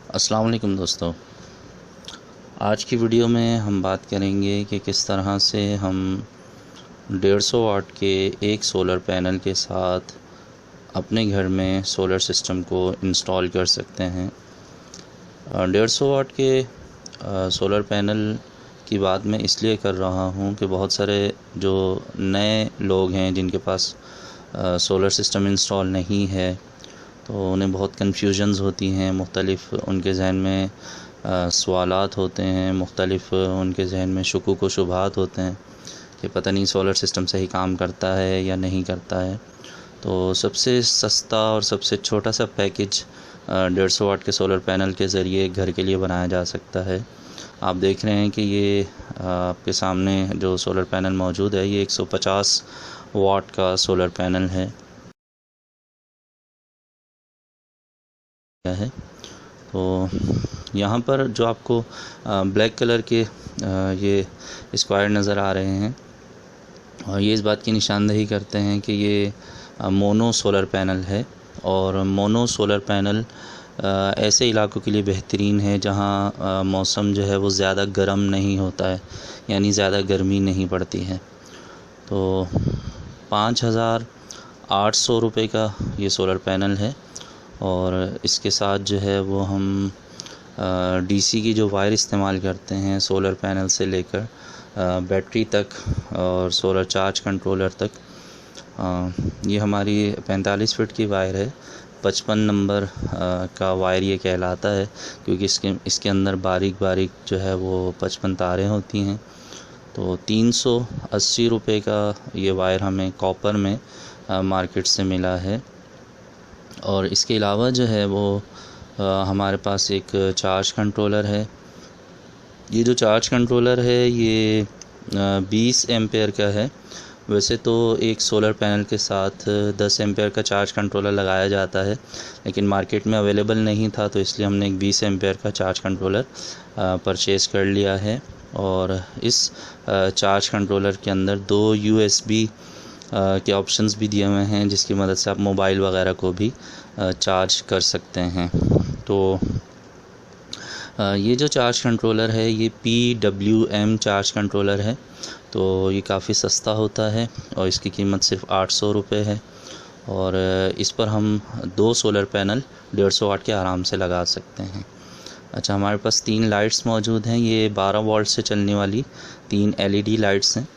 अस्सलाम वालेकुम दोस्तों। आज की वीडियो में हम बात करेंगे कि किस तरह से हम 150 वाट के एक सोलर पैनल के साथ अपने घर में सोलर सिस्टम को इंस्टॉल कर सकते हैं। 150 वाट के सोलर पैनल की बात मैं इसलिए कर रहा हूँ कि बहुत सारे जो नए लोग हैं जिनके पास सोलर सिस्टम इंस्टॉल नहीं है, तो उन्हें बहुत कन्फ्यूजन्स होती हैं, मुख्तलिफ़ उनके जहन में सवालात होते हैं, मुख्तलिफ़ उनके जहन में शुकूक व शुबहात होते हैं कि पता नहीं सोलर सिस्टम सही काम करता है या नहीं करता है। तो सबसे सस्ता और सबसे छोटा सा पैकेज 150 वाट के सोलर पैनल के ज़रिए घर के लिए बनाया जा सकता है। आप देख रहे हैं कि ये आपके सामने जो सोलर पैनल मौजूद है, ये 150 वाट का सोलर पैनल है। तो यहाँ पर जो आपको ब्लैक कलर के ये स्क्वायर नज़र आ रहे हैं, और ये इस बात की निशानदही करते हैं कि ये मोनो सोलर पैनल है। और मोनो सोलर पैनल ऐसे इलाकों के लिए बेहतरीन है जहाँ मौसम जो है वो ज़्यादा गर्म नहीं होता है, यानी ज़्यादा गर्मी नहीं पड़ती है। तो 5,800 रुपये का ये सोलर पैनल है, और इसके साथ जो है वो हम डीसी की जो वायर इस्तेमाल करते हैं सोलर पैनल से लेकर बैटरी तक और सोलर चार्ज कंट्रोलर तक, ये हमारी 45 फीट की वायर है। 55 नंबर का वायर ये कहलाता है, क्योंकि इसके अंदर बारीक बारीक जो है वो 55 तारें होती हैं। तो 380 रुपये का ये वायर हमें कॉपर में मार्केट से मिला है। और इसके अलावा जो है वो हमारे पास एक चार्ज कंट्रोलर है। ये जो चार्ज कंट्रोलर है ये 20 एम्पेयर का है। वैसे तो एक सोलर पैनल के साथ 10 एम्पेयर का चार्ज कंट्रोलर लगाया जाता है, लेकिन मार्केट में अवेलेबल नहीं था, तो इसलिए हमने एक 20 एम्पेयर का चार्ज कंट्रोलर परचेज़ कर लिया है। और इस चार्ज कंट्रोलर के अंदर 2 USB के ऑप्शंस भी दिए हुए हैं, जिसकी मदद से आप मोबाइल वगैरह को भी चार्ज कर सकते हैं। तो ये जो चार्ज कंट्रोलर है ये PWM चार्ज कंट्रोलर है, तो ये काफ़ी सस्ता होता है और इसकी कीमत सिर्फ 800 रुपये है। और इस पर हम 2 सोलर पैनल 150 वाट के आराम से लगा सकते हैं। अच्छा, हमारे पास 3 लाइट्स मौजूद हैं। ये 12 वोल्ट से चलने वाली 3 LED लाइट्स हैं।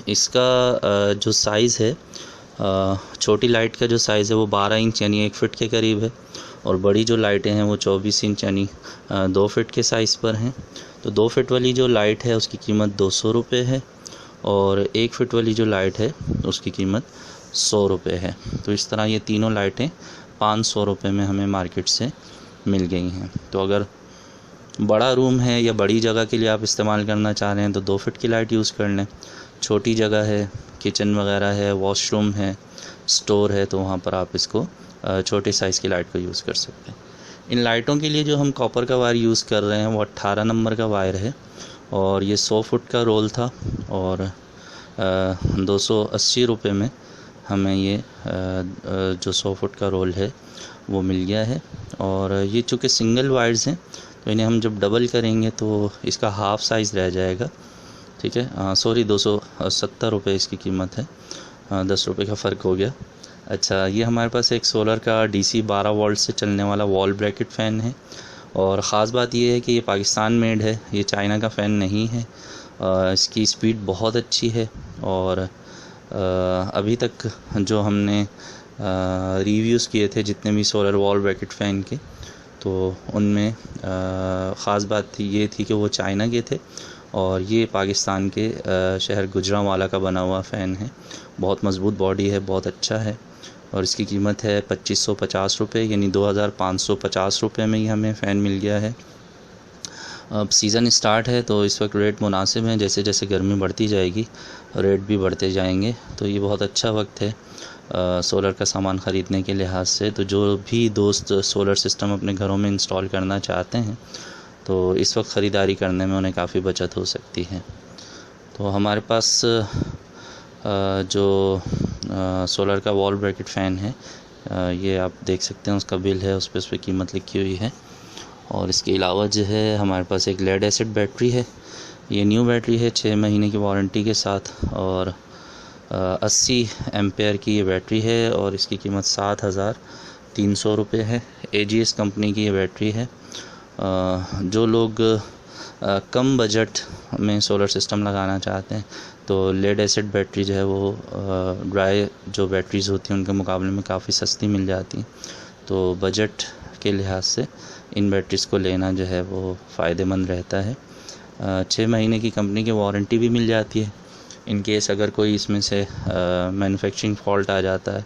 इसका जो साइज़ है, छोटी लाइट का जो साइज़ है वो 12 इंच यानी 1 फीट के करीब है, और बड़ी जो लाइटें हैं वो 24 इंच यानी 2 फीट के साइज़ पर हैं। तो 2 फीट वाली जो लाइट है उसकी कीमत 200 रुपये है, और 1 फीट वाली जो लाइट है उसकी कीमत 100 रुपये है। तो इस तरह ये तीनों लाइटें 500 रुपये में हमें मार्केट से मिल गई हैं। तो अगर बड़ा रूम है या बड़ी जगह के लिए आप इस्तेमाल करना चाह रहे हैं तो 2 फीट की लाइट यूज़ कर लें। छोटी जगह है, किचन वगैरह है, वॉशरूम है, स्टोर है, तो वहाँ पर आप इसको छोटे साइज़ की लाइट को यूज़ कर सकते हैं। इन लाइटों के लिए जो हम कॉपर का वायर यूज़ कर रहे हैं वो 18 नंबर का वायर है, और ये 100 फुट का रोल था, और 280 रुपये में हमें ये जो 100 फुट का रोल है वो मिल गया है। और ये चूँकि सिंगल वायर्स हैं, तो इन्हें हम जब डबल करेंगे तो इसका हाफ़ साइज़ रह जाएगा। ठीक है, सॉरी 270 रुपये इसकी कीमत है, 10 रुपये का फ़र्क हो गया। अच्छा, ये हमारे पास एक सोलर का DC 12 वोल्ट से चलने वाला वॉल ब्रैकेट फ़ैन है, और ख़ास बात ये है कि ये पाकिस्तान मेड है, ये चाइना का फ़ैन नहीं है। इसकी स्पीड बहुत अच्छी है, और अभी तक जो हमने रिव्यूज़ किए थे जितने भी सोलर वॉल ब्रैकेट फ़ैन के, तो उनमें ख़ास बात ये थी कि वो चाइना के थे, और ये पाकिस्तान के शहर गुजरांवाला का बना हुआ फ़ैन है। बहुत मज़बूत बॉडी है, बहुत अच्छा है, और इसकी कीमत है 2550 रुपये, यानी 2550 रुपये में ही हमें फ़ैन मिल गया है। अब सीज़न स्टार्ट है तो इस वक्त रेट मुनासिब हैं, जैसे जैसे गर्मी बढ़ती जाएगी रेट भी बढ़ते जाएंगे, तो ये बहुत अच्छा वक्त है सोलर का सामान ख़रीदने के लिहाज से। तो जो भी दोस्त सोलर सिस्टम अपने घरों में इंस्टॉल करना चाहते हैं, तो इस वक्त ख़रीदारी करने में उन्हें काफ़ी बचत हो सकती है। तो हमारे पास जो सोलर का वॉल ब्रैकेट फ़ैन है, ये आप देख सकते हैं, उसका बिल है, उस पर कीमत लिखी हुई है। और इसके अलावा जो है हमारे पास एक लेड एसिड बैटरी है। ये न्यू बैटरी है, 6 महीने की वारंटी के साथ, और 80 एम्पेयर की ये बैटरी है और इसकी कीमत 7,300 रुपये है। AGS कंपनी की ये बैटरी है। जो लोग कम बजट में सोलर सिस्टम लगाना चाहते हैं तो लेड एसिड बैटरी जो है वो ड्राई जो बैटरीज़ होती हैं उनके मुकाबले में काफ़ी सस्ती मिल जाती हैं। तो बजट के लिहाज से इन बैटरीज़ को लेना जो है वो फ़ायदेमंद रहता है। 6 महीने की कंपनी की वारंटी भी मिल जाती है। इन केस अगर कोई इसमें से मैन्युफैक्चरिंग फॉल्ट आ जाता है,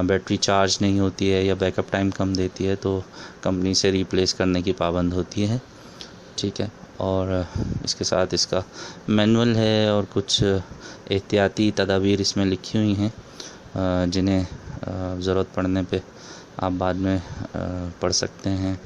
बैटरी चार्ज नहीं होती है या बैकअप टाइम कम देती है, तो कंपनी से रिप्लेस करने की पाबंद होती है। ठीक है, और इसके साथ इसका मैनुअल है और कुछ एहतियाती तदाबीर इसमें लिखी हुई हैं जिन्हें ज़रूरत पड़ने पे आप बाद में पढ़ सकते हैं।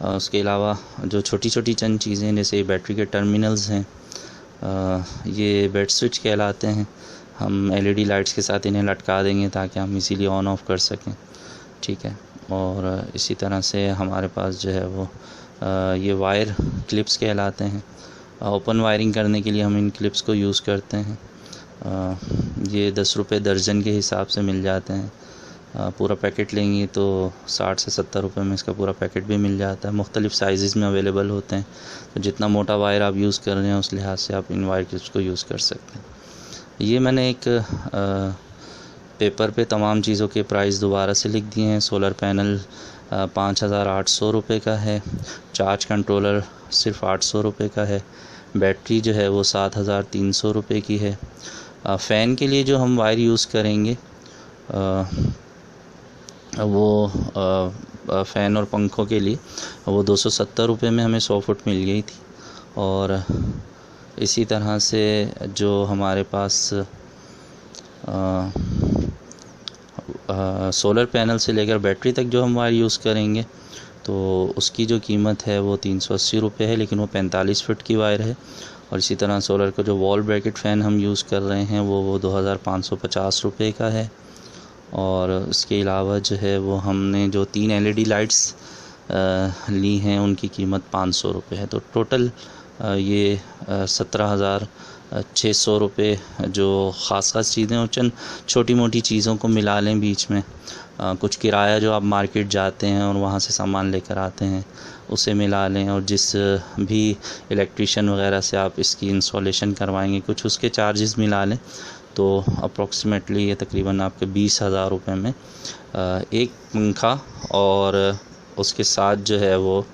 उसके अलावा जो छोटी छोटी चंद चीज़ें जैसे बैटरी के टर्मिनल्स हैं, ये बेड स्विच कहलाते हैं। हम LED लाइट्स के साथ इन्हें लटका देंगे ताकि हम इजीली ऑन ऑफ कर सकें। ठीक है, और इसी तरह से हमारे पास जो है वो ये वायर क्लिप्स कहलाते हैं। ओपन वायरिंग करने के लिए हम इन क्लिप्स को यूज़ करते हैं। ये 10 रुपये दर्जन के हिसाब से मिल जाते हैं। पूरा पैकेट लेंगे तो 60 से 70 रुपये में इसका पूरा पैकेट भी मिल जाता है। मुख्तलिफ़ साइज़ में अवेलेबल होते हैं, तो जितना मोटा वायर आप यूज़ कर रहे हैं उस लिहाज से आप इन वायर क्लिप्स को यूज़ कर सकते हैं। ये मैंने एक पेपर पे तमाम चीज़ों के प्राइस दोबारा से लिख दिए हैं। सोलर पैनल 5,800 रुपये का है। चार्ज कंट्रोलर सिर्फ 800 रुपये का है। बैटरी जो है वो 7,300 रुपये की है। फ़ैन के लिए जो हम वायर यूज़ करेंगे वो फ़ैन और पंखों के लिए वो 270 रुपये में हमें 100 फुट मिल गई थी। और इसी तरह से जो हमारे पास सोलर पैनल से लेकर बैटरी तक जो हम वायर यूज़ करेंगे तो उसकी जो कीमत है वो 380 रुपये है, लेकिन वो 45 फुट की वायर है। और इसी तरह सोलर का जो वॉल ब्रैकेट फ़ैन हम यूज़ कर रहे हैं वो 2,550 रुपये का है। और उसके अलावा जो है वो हमने जो 3 LED लाइट्स ली हैं उनकी कीमत 500 रुपये है। तो टोटल ये 17,600 रुपये जो ख़ास चीज़ें और चंद छोटी मोटी चीज़ों को मिला लें बीच में, कुछ किराया जो आप मार्केट जाते हैं और वहाँ से सामान लेकर आते हैं उसे मिला लें, और जिस भी इलेक्ट्रीशियन वगैरह से आप इसकी इंस्टॉलेशन करवाएंगे कुछ उसके चार्जेस मिला लें, तो अप्रॉक्सीमेटली ये तकरीबन आपके 20,000 रुपये में एक पंखा और उसके साथ जो है वो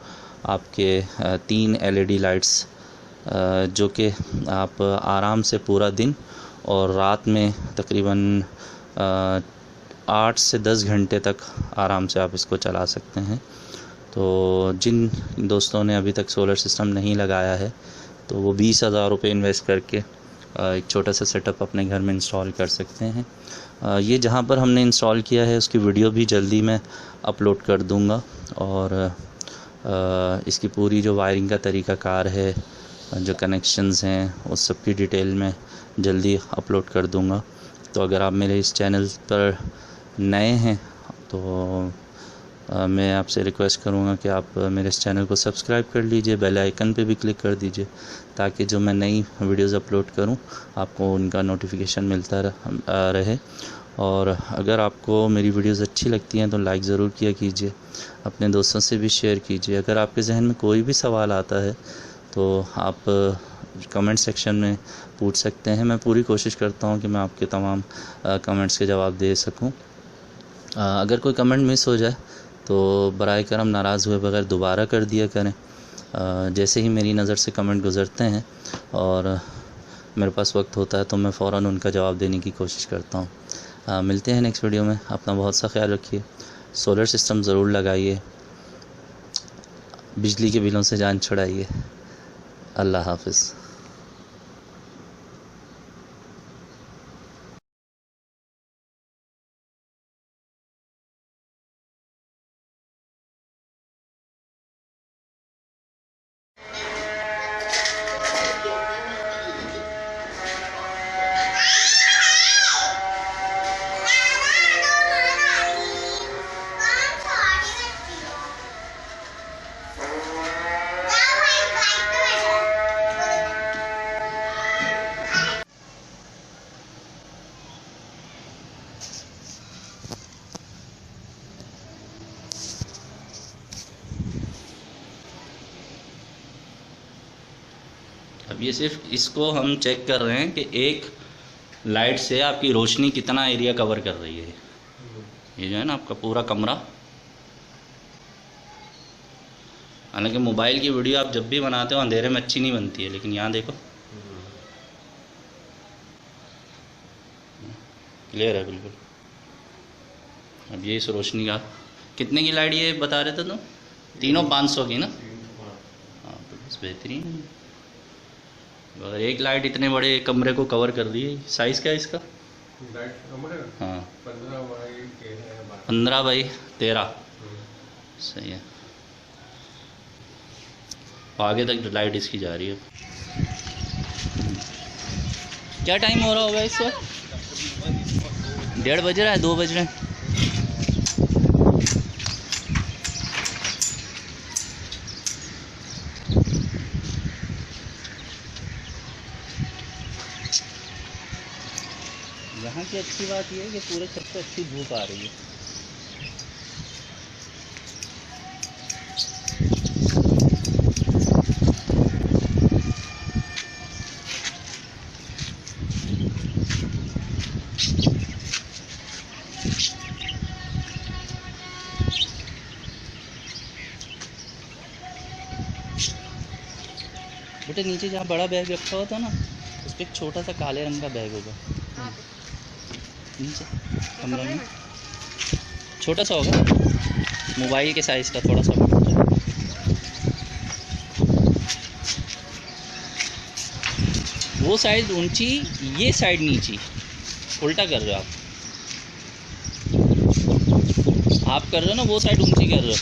आपके 3 LED लाइट्स जो कि आप आराम से पूरा दिन और रात में तकरीबन 8 से 10 घंटे तक आराम से आप इसको चला सकते हैं। तो जिन दोस्तों ने अभी तक सोलर सिस्टम नहीं लगाया है तो वो 20,000 रुपये इन्वेस्ट करके एक छोटा सा सेटअप अपने घर में इंस्टॉल कर सकते हैं। ये जहाँ पर हमने इंस्टॉल किया है उसकी वीडियो भी जल्दी मैं अपलोड कर दूँगा, और इसकी पूरी जो वायरिंग का तरीक़ाकार है, जो कनेक्शंस हैं, उस सब की डिटेल में जल्दी अपलोड कर दूँगा। तो अगर आप मेरे इस चैनल पर नए हैं तो मैं आपसे रिक्वेस्ट करूँगा कि आप मेरे इस चैनल को सब्सक्राइब कर लीजिए, बेल आइकन पे भी क्लिक कर दीजिए ताकि जो मैं नई वीडियोस अपलोड करूँ आपको उनका नोटिफिकेशन मिलता रहे। और अगर आपको मेरी वीडियोस अच्छी लगती हैं तो लाइक ज़रूर किया कीजिए, अपने दोस्तों से भी शेयर कीजिए। अगर आपके जहन में कोई भी सवाल आता है तो आप कमेंट सेक्शन में पूछ सकते हैं। मैं पूरी कोशिश करता हूँ कि मैं आपके तमाम कमेंट्स के जवाब दे सकूँ। अगर कोई कमेंट मिस हो जाए तो बराए करम नाराज़ हुए बगैर दोबारा कर दिया करें। जैसे ही मेरी नज़र से कमेंट गुज़रते हैं और मेरे पास वक्त होता है तो मैं फ़ौरन उनका जवाब देने की कोशिश करता हूँ। मिलते हैं नेक्स्ट वीडियो में। अपना बहुत सा ख्याल रखिए। सोलर सिस्टम ज़रूर लगाइए, बिजली के बिलों से जान छुड़ाइए। अल्लाह हाफ़िज़। अब ये सिर्फ इसको हम चेक कर रहे हैं कि एक लाइट से आपकी रोशनी कितना एरिया कवर कर रही है। ये जो है ना आपका पूरा कमरा, हालांकि मोबाइल की वीडियो आप जब भी बनाते हो अंधेरे में अच्छी नहीं बनती है, लेकिन यहाँ देखो क्लियर है बिल्कुल। अब ये इस रोशनी का कितने की लाइट ये बता रहे थे तुम? तीनों 500 की ना? हाँ तो बस बेहतरीन है। अगर एक लाइट इतने बड़े कमरे को कवर कर रही है। साइज़ क्या है इसका? हाँ 15x13 सही है। आगे तक लाइट इसकी जा रही है। क्या टाइम हो रहा होगा इस वक्त? 1:30 बज रहा है, 2 बज रहे हैं। यहाँ की अच्छी बात यह है कि पूरे छत पे अच्छी धूप आ रही है। बेटे नीचे जहाँ बड़ा बैग रखा हुआ था ना, उस पर एक छोटा सा काले रंग का बैग होगा नीचे कमरे में, छोटा सा होगा, मोबाइल के साइज़ का थोड़ा सा। वो साइड ऊंची, ये साइड नीची, उल्टा कर रहे हो आप कर रहे हो ना, वो साइड ऊंची कर रहे हो।